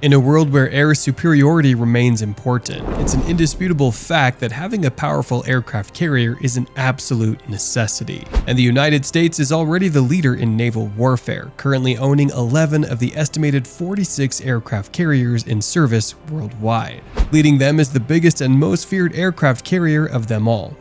In a world where air superiority remains important, it's an indisputable fact that having a powerful aircraft carrier is an absolute necessity. And the United States is already the leader in naval warfare, currently owning 11 of the estimated 46 aircraft carriers in service worldwide. Leading them is the biggest and most feared aircraft carrier of them all,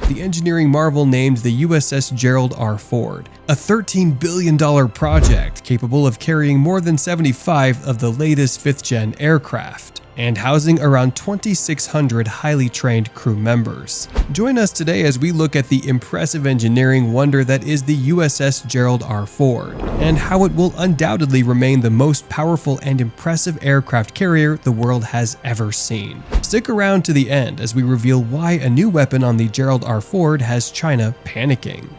the engineering marvel named the USS Gerald R. Ford, a $13 billion project capable of carrying more than 75 of the latest 5th-gen aircraft and housing around 2,600 highly trained crew members. Join us today as we look at the impressive engineering wonder that is the USS Gerald R. Ford, and how it will undoubtedly remain the most powerful and impressive aircraft carrier the world has ever seen. Stick around to the end as we reveal why a new weapon on the Gerald R. Ford has China panicking.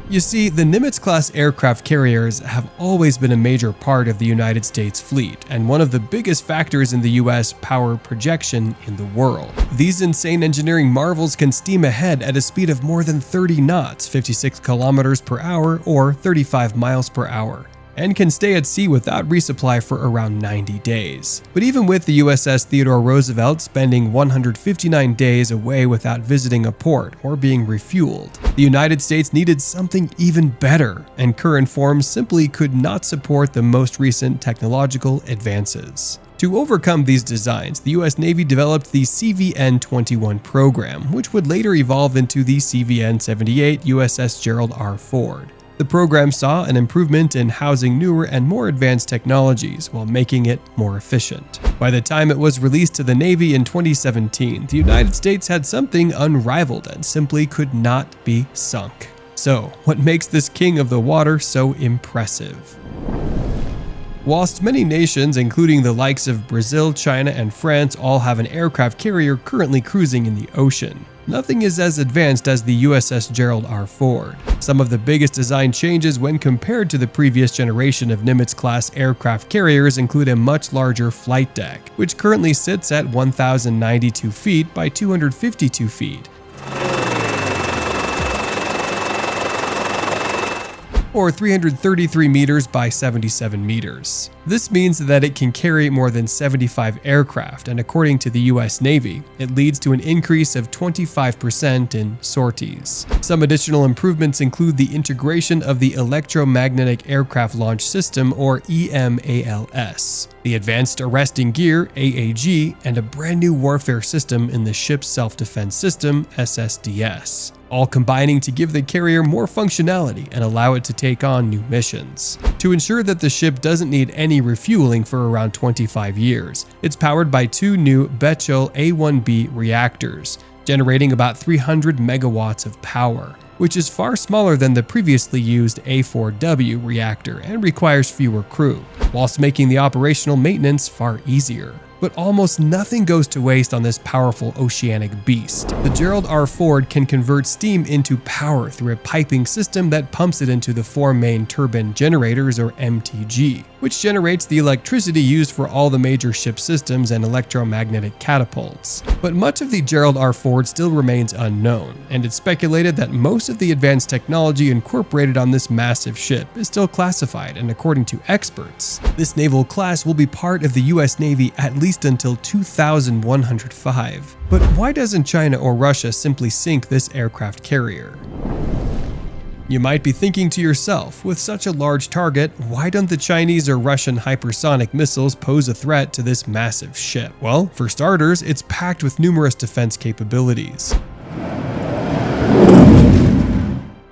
You see, the Nimitz-class aircraft carriers have always been a major part of the United States fleet, and one of the biggest factors in the US power projection in the world. These insane engineering marvels can steam ahead at a speed of more than 30 knots, 56 kilometers per hour, or 35 miles per hour, and can stay at sea without resupply for around 90 days. But even with the USS Theodore Roosevelt spending 159 days away without visiting a port or being refueled, the United States needed something even better, and current forms simply could not support the most recent technological advances. To overcome these designs, the US Navy developed the CVN-21 program, which would later evolve into the CVN-78 USS Gerald R. Ford. The program saw an improvement in housing newer and more advanced technologies while making it more efficient. By the time it was released to the Navy in 2017, the United States had something unrivaled and simply could not be sunk. So, what makes this king of the water so impressive? Whilst many nations, including the likes of Brazil, China, and France, all have an aircraft carrier currently cruising in the ocean, nothing is as advanced as the USS Gerald R. Ford. Some of the biggest design changes when compared to the previous generation of Nimitz-class aircraft carriers include a much larger flight deck, which currently sits at 1,092 feet by 252 feet, or 333 meters by 77 meters. This means that it can carry more than 75 aircraft, and according to the US Navy, it leads to an increase of 25% in sorties. Some additional improvements include the integration of the Electromagnetic Aircraft Launch System, or EMALS, the Advanced Arresting Gear, AAG, and a brand new warfare system in the Ship's Self-Defense System, SSDS, all combining to give the carrier more functionality and allow it to take on new missions. To ensure that the ship doesn't need any refueling for around 25 years, it's powered by two new Bechtel A1B reactors, generating about 300 megawatts of power, which is far smaller than the previously used A4W reactor and requires fewer crew, whilst making the operational maintenance far easier. But almost nothing goes to waste on this powerful oceanic beast. The Gerald R. Ford can convert steam into power through a piping system that pumps it into the four main turbine generators, or MTG, which generates the electricity used for all the major ship systems and electromagnetic catapults. But much of the Gerald R. Ford still remains unknown, and it's speculated that most of the advanced technology incorporated on this massive ship is still classified, and according to experts, this naval class will be part of the US Navy at least until 2105. But why doesn't China or Russia simply sink this aircraft carrier? You might be thinking to yourself, with such a large target, why don't the Chinese or Russian hypersonic missiles pose a threat to this massive ship? Well, for starters, it's packed with numerous defense capabilities.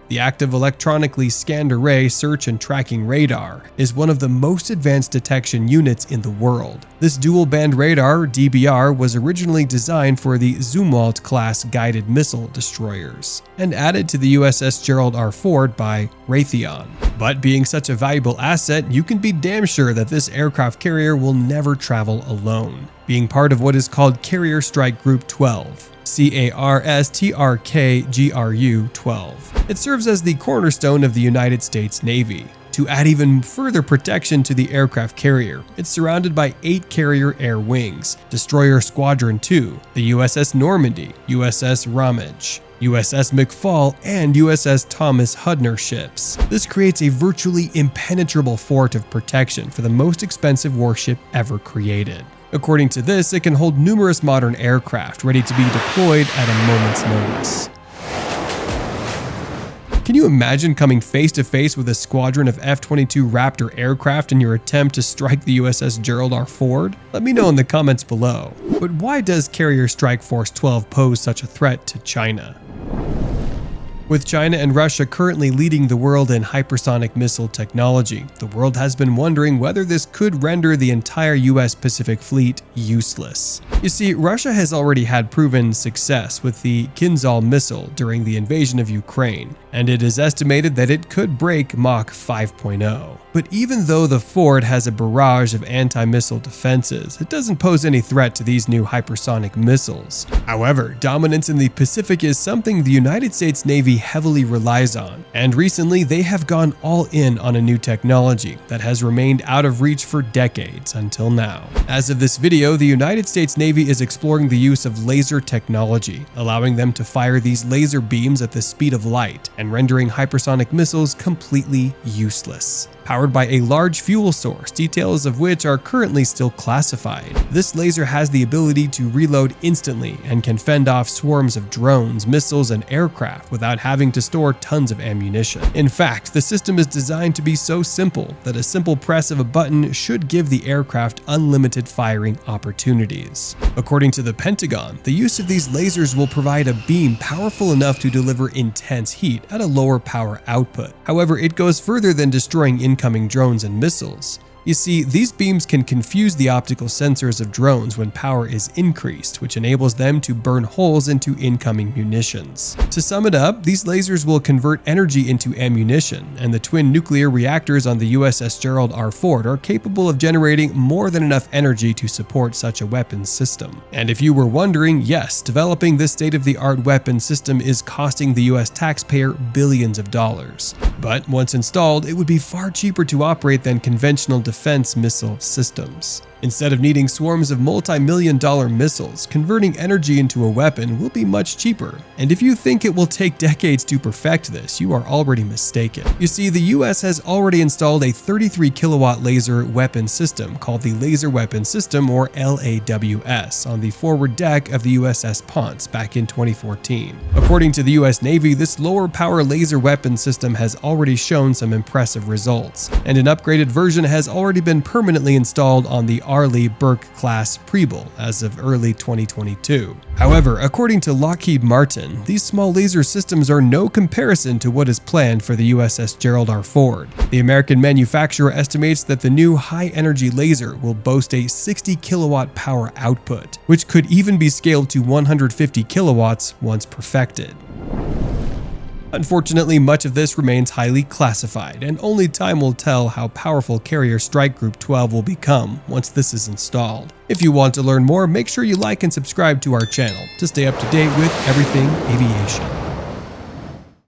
The active electronically scanned array search and tracking radar is one of the most advanced detection units in the world. This dual-band radar, DBR, was originally designed for the Zumwalt-class guided missile destroyers and added to the USS Gerald R. Ford by Raytheon. But being such a valuable asset, you can be damn sure that this aircraft carrier will never travel alone, being part of what is called Carrier Strike Group 12. CARSTRKGRU 12. It serves as the cornerstone of the United States Navy. To add even further protection to the aircraft carrier, it's surrounded by 8 carrier air wings, Destroyer Squadron 2, the USS Normandy, USS Ramage, USS McFall, and USS Thomas Hudner ships. This creates a virtually impenetrable fort of protection for the most expensive warship ever created. According to this, it can hold numerous modern aircraft ready to be deployed at a moment's notice. Can you imagine coming face to face with a squadron of F-22 Raptor aircraft in your attempt to strike the USS Gerald R. Ford? Let me know in the comments below. But why does Carrier Strike Force 12 pose such a threat to China? With China and Russia currently leading the world in hypersonic missile technology, the world has been wondering whether this could render the entire US Pacific Fleet useless. You see, Russia has already had proven success with the Kinzhal missile during the invasion of Ukraine, and it is estimated that it could break Mach 5.0. But even though the Ford has a barrage of anti-missile defenses, it doesn't pose any threat to these new hypersonic missiles. However, dominance in the Pacific is something the United States Navy heavily relies on, and recently they have gone all in on a new technology that has remained out of reach for decades until now. As of this video, the United States Navy is exploring the use of laser technology, allowing them to fire these laser beams at the speed of light and rendering hypersonic missiles completely useless. Powered by a large fuel source, details of which are currently still classified. This laser has the ability to reload instantly and can fend off swarms of drones, missiles, and aircraft without having to store tons of ammunition. In fact, the system is designed to be so simple that a simple press of a button should give the aircraft unlimited firing opportunities. According to the Pentagon, the use of these lasers will provide a beam powerful enough to deliver intense heat at a lower power output. However, it goes further than destroying incoming drones and missiles. You see, these beams can confuse the optical sensors of drones when power is increased, which enables them to burn holes into incoming munitions. To sum it up, these lasers will convert energy into ammunition, and the twin nuclear reactors on the USS Gerald R. Ford are capable of generating more than enough energy to support such a weapons system. And if you were wondering, yes, developing this state-of-the-art weapon system is costing the US taxpayer billions of dollars. But once installed, it would be far cheaper to operate than conventional defense missile systems. Instead of needing swarms of multi-million-dollar missiles, converting energy into a weapon will be much cheaper. And if you think it will take decades to perfect this, you are already mistaken. You see, the US has already installed a 33 kilowatt laser weapon system called the Laser Weapon System, or LAWS, on the forward deck of the USS Ponce back in 2014. According to the US Navy, this lower power laser weapon system has already shown some impressive results, and an upgraded version has already been permanently installed on the Arleigh Burke-class Preble as of early 2022. However, according to Lockheed Martin, these small laser systems are no comparison to what is planned for the USS Gerald R. Ford. The American manufacturer estimates that the new high-energy laser will boast a 60 kilowatt power output, which could even be scaled to 150 kilowatts once perfected. Unfortunately, much of this remains highly classified, and only time will tell how powerful Carrier Strike Group 12 will become once this is installed. If you want to learn more, make sure you like and subscribe to our channel to stay up to date with everything aviation.